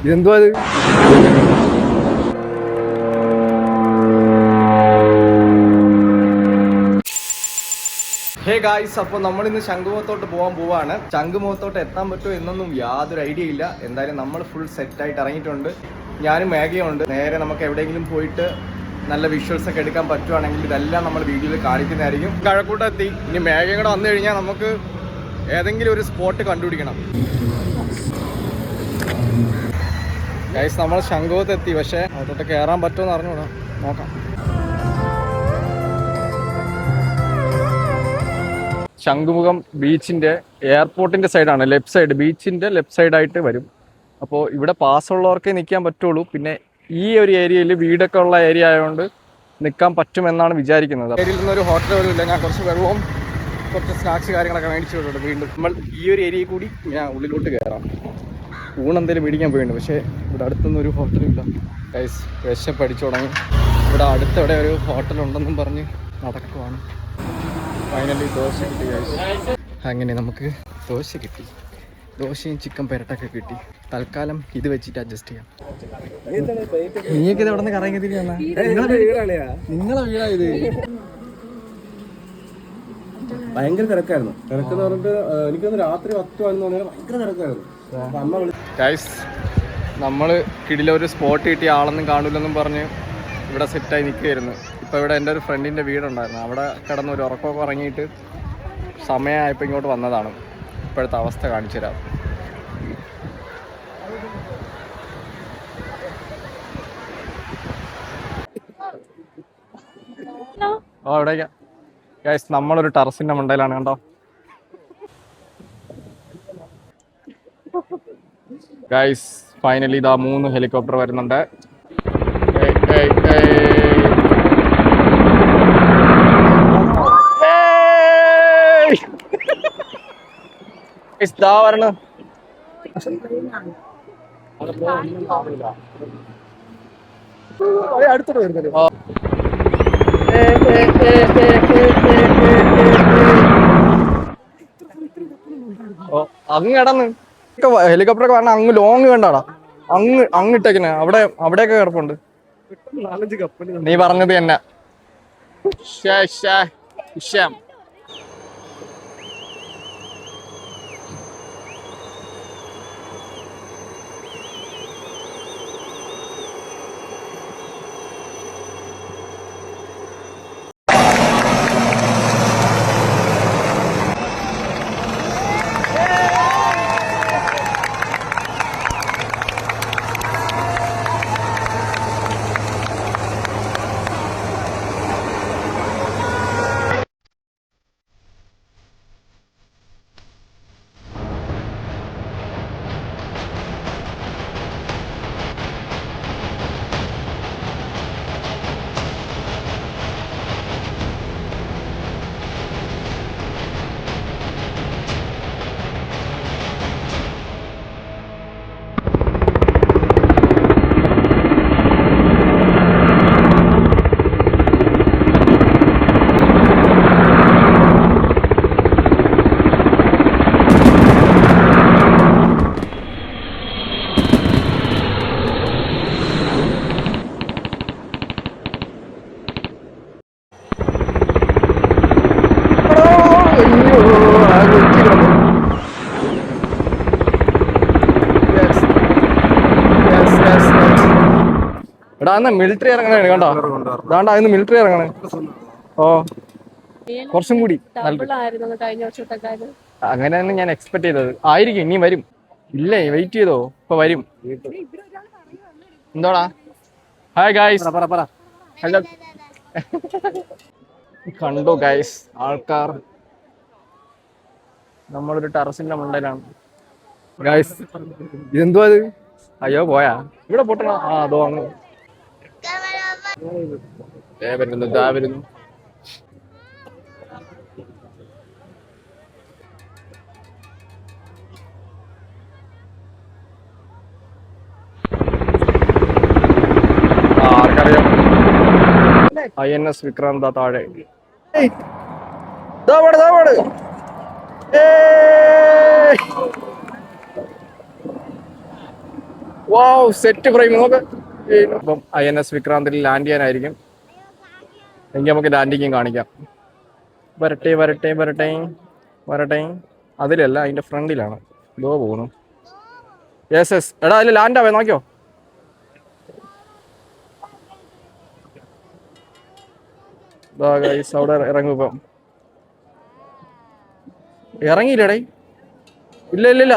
ഇതെന്തോ അത്? Hey guys, അപ്പോൾ നമ്മളിന്ന് ശംഖുമുഖത്തോട്ട് പോകാൻ പോവാണ്. ശംഖുമുഖത്തോട്ട് എത്താൻ പറ്റുമോ എന്നൊന്നും യാതൊരു ഐഡിയ ഇല്ല. എന്തായാലും നമ്മൾ ഫുൾ സെറ്റായിട്ട് ഇറങ്ങിയിട്ടുണ്ട്. ഞാനും മേഘയുണ്ട്. നേരെ നമുക്ക് എവിടെയെങ്കിലും പോയിട്ട് നല്ല വിഷ്വൽസ് ഒക്കെ എടുക്കാൻ പറ്റുവാണെങ്കിൽ ഇതെല്ലാം നമ്മൾ വീഡിയോയിൽ കാണിക്കുന്നതായിരിക്കും. കഴക്കൂട്ടെത്തി. ഇനി മേഘയും കൂടെ വന്നു കഴിഞ്ഞാൽ നമുക്ക് ഏതെങ്കിലും ഒരു സ്പോട്ട് കണ്ടുപിടിക്കണം. ഗൈസ്, നമ്മൾ ശംഖുമുഖത്ത് എത്തി. പക്ഷേ അതോട്ട് കയറാൻ പറ്റുമെന്ന് അറിഞ്ഞൂടാ, നോക്കാം. ശംഖുമുഖം ബീച്ചിൻ്റെ എയർപോർട്ടിൻ്റെ സൈഡാണ്. ലെഫ്റ്റ് സൈഡ്, ബീച്ചിൻ്റെ ലെഫ്റ്റ് സൈഡായിട്ട് വരും. അപ്പോൾ ഇവിടെ പാസ്സുള്ളവർക്കേ നിൽക്കാൻ പറ്റുള്ളൂ. പിന്നെ ഈ ഒരു ഏരിയയിൽ വീടൊക്കെ ഉള്ള ഏരിയ ആയതുകൊണ്ട് നിൽക്കാൻ പറ്റുമെന്നാണ് വിചാരിക്കുന്നത്. ഏരിയയിൽ നിന്നൊരു ഹോട്ടൽ പോലും ഇല്ല. ഞാൻ കുറച്ച് വെള്ളവും കുറച്ച് സ്നാക്സ് കാര്യങ്ങളൊക്കെ മേടിച്ചു വിട്ടിട്ടുണ്ട്. വീണ്ടും നമ്മൾ ഈ ഒരു ഏരിയയിൽ കൂടി ഞാൻ ഉള്ളിലോട്ട് കയറാം. ഊണെന്തെങ്കിലും മേടിക്കാൻ പോയിട്ടുണ്ട്. പക്ഷേ ഇവിടെ അടുത്തൊന്നും ഒരു ഹോട്ടലില്ല. ഗൈസ്, വിശപ്പടിച്ചു തുടങ്ങി. ഇവിടെ അടുത്തവിടെ ഒരു ഹോട്ടലുണ്ടെന്നും പറഞ്ഞ് നടക്കുവാണ്. ഫൈനലി ദോശ കിട്ടി ഗൈസ്. അങ്ങനെ നമുക്ക് ദോശ കിട്ടി. ദോശയും ചിക്കൻ പെരട്ടൊക്കെ കിട്ടി. തൽക്കാലം ഇത് വെച്ചിട്ട് അഡ്ജസ്റ്റ് ചെയ്യാം. നീയൊക്കെ ഇത് എവിടെ നിന്ന് കറങ്ങി തിരിഞ്ഞാ? നിങ്ങളെ വീടാ ഇത്? ഭയങ്കര തിരക്കായിരുന്നു. തിരക്കെന്ന് പറഞ്ഞിട്ട് എനിക്കൊന്ന് രാത്രി 10 ആണെന്ന് പറഞ്ഞാൽ ഭയങ്കര തിരക്കായിരുന്നു. ഗൈസ്, നമ്മൾ കിടിലൊരു സ്പോട്ട് കിട്ടിയ ആളൊന്നും കാണൂലെന്നും പറഞ്ഞ് ഇവിടെ സെറ്റായി നിൽക്കുകയായിരുന്നു. ഇപ്പോൾ ഇവിടെ എൻ്റെ ഒരു ഫ്രണ്ടിൻ്റെ വീടുണ്ടായിരുന്നു. അവിടെ കിടന്ന് ഒരു ഉറക്കമൊക്കെ ഇറങ്ങിയിട്ട് സമയമായപ്പോൾ ഇങ്ങോട്ട് വന്നതാണ്. ഇപ്പോഴത്തെ അവസ്ഥ കാണിച്ചു തരാം. ഓ, എവിടേക്കാ ഗൈസ്? നമ്മളൊരു ടെറസിൻ്റെ മണ്ടയിലാണ്, കണ്ടോ ഗൈസ്. ഫൈനലി ഇതാ 3 ഹെലികോപ്റ്റർ വരുന്നുണ്ട്. ഇതാ വരണ. അടുത്തോട്ട് വരുന്നത്. ഓ, അങ്ങ് കിടന്ന് ഹെലികോപ്റ്റർ ഒക്കെ പറഞ്ഞ അങ്ങ് ലോങ് കണ്ടാടാ. അങ്ങിട്ടേക്കിനെ അവിടെയൊക്കെ കിടപ്പുണ്ട്. നീ പറഞ്ഞത് തന്നെ. എടാ, അന്ന് മിലിറ്ററി ഇറങ്ങണേ കണ്ടോ? അതാണ്ടാ ഇന്ന് മിലിറ്ററി ഇറങ്ങണേ. ഓ, കുറച്ചും കൂടി അങ്ങനെയാണ് ഞാൻ എക്സ്പെക്ട് ചെയ്തത്. ആയിരിക്കും, ഇനി വരും. ഇല്ലേ, വെയിറ്റ് ചെയ്തോ, ഇപ്പൊ വരും. എന്തോടാ? Hi guys. ഹലോ. കണ്ടോ ഗായ്സ്, ആൾക്കാർ. നമ്മളൊരു ടെറസിന്റെ മണ്ടയിലാണ് ഗായ്സ്. ഇതെന്തോ അത്? അയ്യോ, പോയാ? ഇവിടെ പൊട്ടണ. ആ, അതോ അങ്ങ് വരുന്നു. ഇതാ വരുന്നു. ആർക്കറിയാം. INS വിക്രാന്ത താഴെ. വാവ് സെറ്റ് ഫ്രെയിം നോക്ക്. ഇപ്പം INS വിക്രാന്തിൽ ലാൻഡ് ചെയ്യാനായിരിക്കും. എങ്കിൽ നമുക്ക് ലാൻഡിങ്ങും കാണിക്കാം. വരട്ടെ വരട്ടെ വരട്ടെ വരട്ടെ. അതിലല്ല, അതിന്റെ ഫ്രണ്ടിലാണ്. ഇതോ പോകുന്നു. Yes yes. എടാ അതിൽ ലാൻഡ് ആവേ, നോക്കിയോ. അവിടെ ഇറങ്ങും ഇപ്പം. ഇറങ്ങിയില്ലടേ. ഇല്ല ഇല്ല ഇല്ല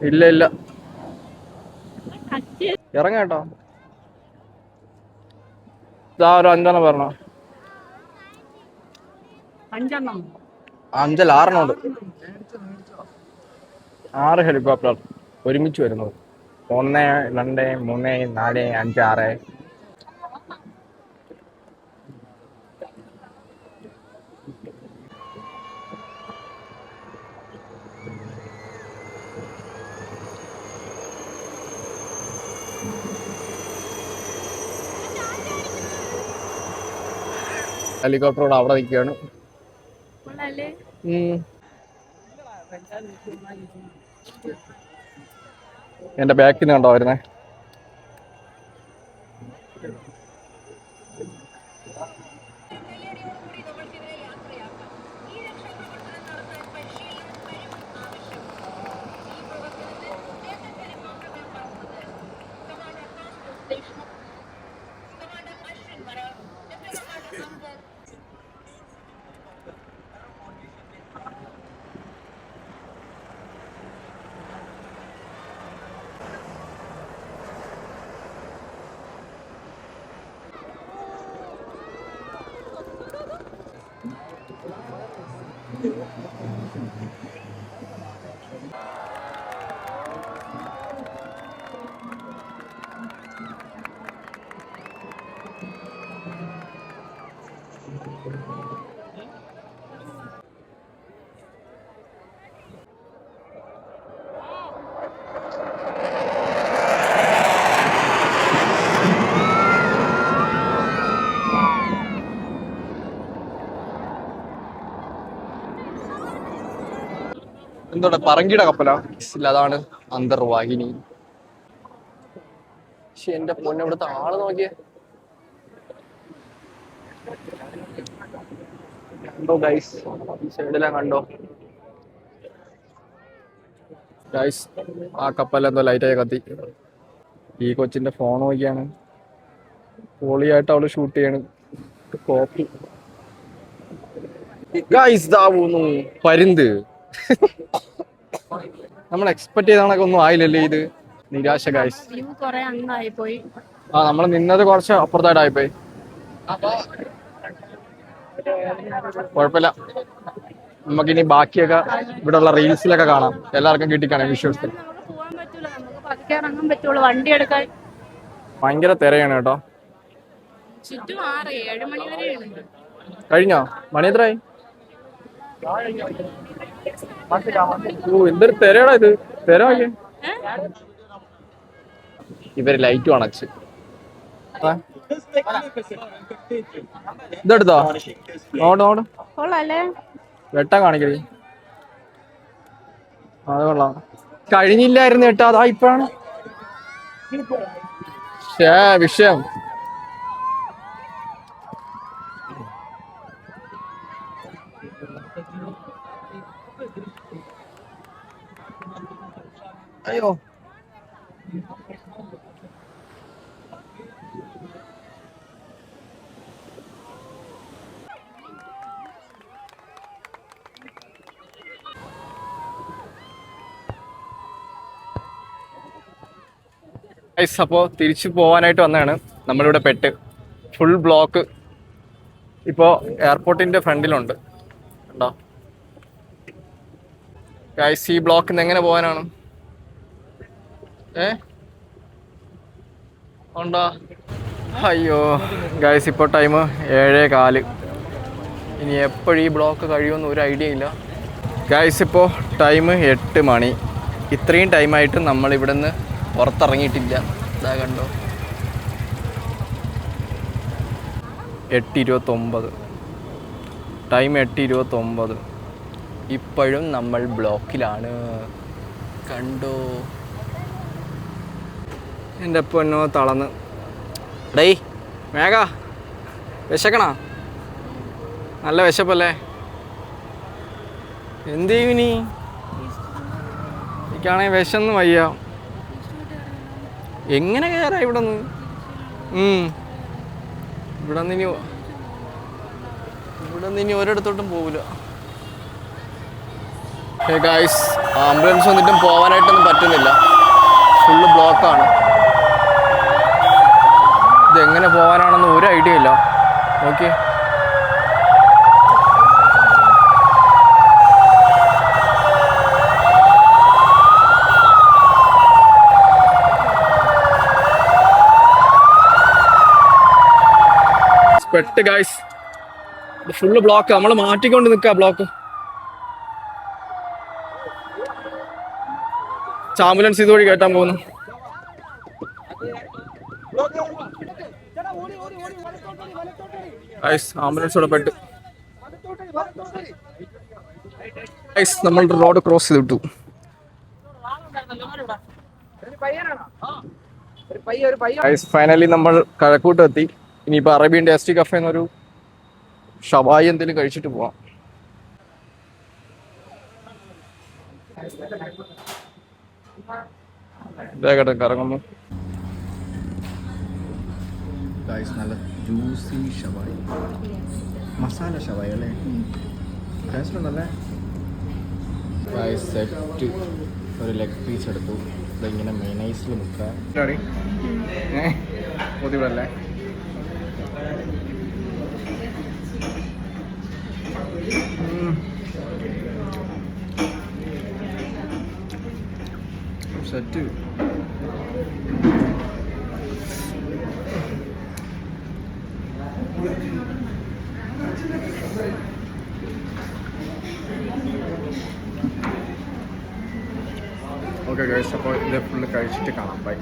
ഇല്ല ഇല്ല. ഇറങ്ങാട്ടോ. ഇതാ ഒരു 5 പറഞ്ഞോ. 5 6 ഉണ്ട്. 6 ഹെലികോപ്റ്റർ ഒരുമിച്ച് വരുന്നത്. 1 2 3 4 5 6. ഹെലികോപ്റ്ററോട് അവിടെ നിൽക്കുകയാണ്. എന്റെ ബാക്കിൽ നിന്ന് കണ്ടോ വരുന്നേ. എന്തോടെ പറങ്കിയുടെ കപ്പലാ. അതാണ് അന്തർവാഹിനി. പക്ഷെ എന്റെ പൊന്നെ, ഇവിടുത്തെ ആള് നോക്കിയേ. കണ്ടോ ഗൈസ്, ഈ സൈഡിലാ കണ്ടോ ഗൈസ്. ആ കപ്പലെന്തോ ലൈറ്റായി കത്തി. ഈ കൊച്ചിന്റെ ഫോൺ നോക്കിയാണ്. പൊളിയായിട്ട് അവള് ഷൂട്ട് ചെയ്യണ്. Copy guys. ഇതാവുന്നു പരുന്ത്. നമ്മൾ എക്സ്പെക്ട് ചെയ്ത കണക്ക് ഒന്നും ആയില്ലല്ലേ ഇത്. നിരാശ ഗൈസ്. ആ നമ്മൾ നിന്നത് കുറച്ച് അപ്പുറത്തായിട്ടായിപ്പോയി. കുഴപ്പമില്ല, നമുക്കിനി ബാക്കിയൊക്കെ ഇവിടെ ഉള്ള റീൽസിലൊക്കെ കാണാം. എല്ലാവർക്കും കിട്ടിക്കാണേ വിഷ്വൽസ്. ഭയങ്കര തിരയാണ് കേട്ടോ. കഴിഞ്ഞോ? മണി എത്രയായി? ഓ എന്തൊരു തിരയാടാ ഇത്. തിര നോക്കിയേ. ഇവര് ലൈറ്റും അണച്ച്. ഇതെടുത്തോ? നോട് നോട്. വെട്ടം കാണിക്കേ. അത് കൊള്ളാം. കഴിഞ്ഞില്ലായിരുന്നു കേട്ടോ. അതാ ഇപ്പഴാണ് വിഷയം. അയ്യോ, അപ്പോൾ തിരിച്ചു പോകാനായിട്ട് വന്നതാണ്. നമ്മളിവിടെ പെട്ട് ഫുൾ ബ്ലോക്ക് ഇപ്പോൾ എയർപോർട്ടിന്റെ ഫ്രണ്ടിലുണ്ട്. കണ്ടോ ഗൈസ്, ഈ ബ്ലോക്കിൽ നിന്ന് എങ്ങനെ പോകാനാണ്? ഉണ്ടോ? അയ്യോ ഗൈസ്, ഇപ്പോൾ ടൈം 7:15. ഇനി എപ്പോഴും ഈ ബ്ലോക്ക് കഴിയുമെന്ന് ഒരു ഐഡിയ ഇല്ല ഗൈസ്. ഇപ്പോൾ ടൈം 8 മണി. ഇത്രയും ടൈമായിട്ട് നമ്മളിവിടെ നിന്ന് പുറത്തിറങ്ങിയിട്ടില്ല. ഇതാ കണ്ടോ, 8:29. ടൈം 8:29. ഇപ്പോഴും നമ്മൾ ബ്ലോക്കിലാണ്. കണ്ടോ എൻ്റെ പൊന്നോ തളന്ന്. ഡേയ് മേഘ, വിശക്കണോ? നല്ല വിശപ്പല്ലേ? എന്ത് ചെയ്യും ഇനി? എനിക്കാണെങ്കിൽ വിശന്ന് വയ്യ. എങ്ങനെ കയറാ ഇവിടെ നിന്ന്? ഇവിടെ നിന്ന് ഇനി ഒരിടത്തോട്ടും പോവില്ല. ഗായ്സ്, ആംബുലൻസ് വന്നിട്ടും പോകാനായിട്ടൊന്നും പറ്റുന്നില്ല. ഫുള്ള് ബ്ലോക്കാണ്. ഇതെങ്ങനെ പോകാനാണെന്ന് ഒരു ഐഡിയ ഇല്ല. ഓക്കെ, പെട്ട് ഗായ്സ്. Full block. നമ്മൾ മാറ്റിക്കൊണ്ട് നിൽക്കുക ബ്ലോക്ക്. ആംബുലൻസ് ഇതുവഴി കയറ്റാൻ പോകുന്നു. ആംബുലൻസ് ഇവിടെ പെട്ട്. നമ്മൾ റോഡ് ക്രോസ് ചെയ്തിട്ടു. ഫൈനലി നമ്മൾ കഴക്കൂട്ട് എത്തി. ഇനിയിപ്പോൾ അറേബ്യൻ ടേസ്റ്റി കഫേ എന്നൊരു ഷവായി എന്തെങ്കിലും കഴിച്ചിട്ട് പോവാം. വേഗം കറങ്ങുന്നു. നല്ല ജ്യൂസി ഷവായി, മസാല ഷവായി അല്ലേ? ടേസ്റ്റ് ഉണ്ടല്ലേ? സെറ്റ് ഒരു ലെഗ് പീസ് എടുത്തു. ഇതിങ്ങനെ മെനൈസിൽ മുക്കാം. പൊതിവിടല്ലേ? സെറ്റ്. ഓക്കെ ഗൈസ്, അപ്പോൾ ഇത് ഫുള്ള് കഴിച്ചിട്ട് കാണാം. ബൈ.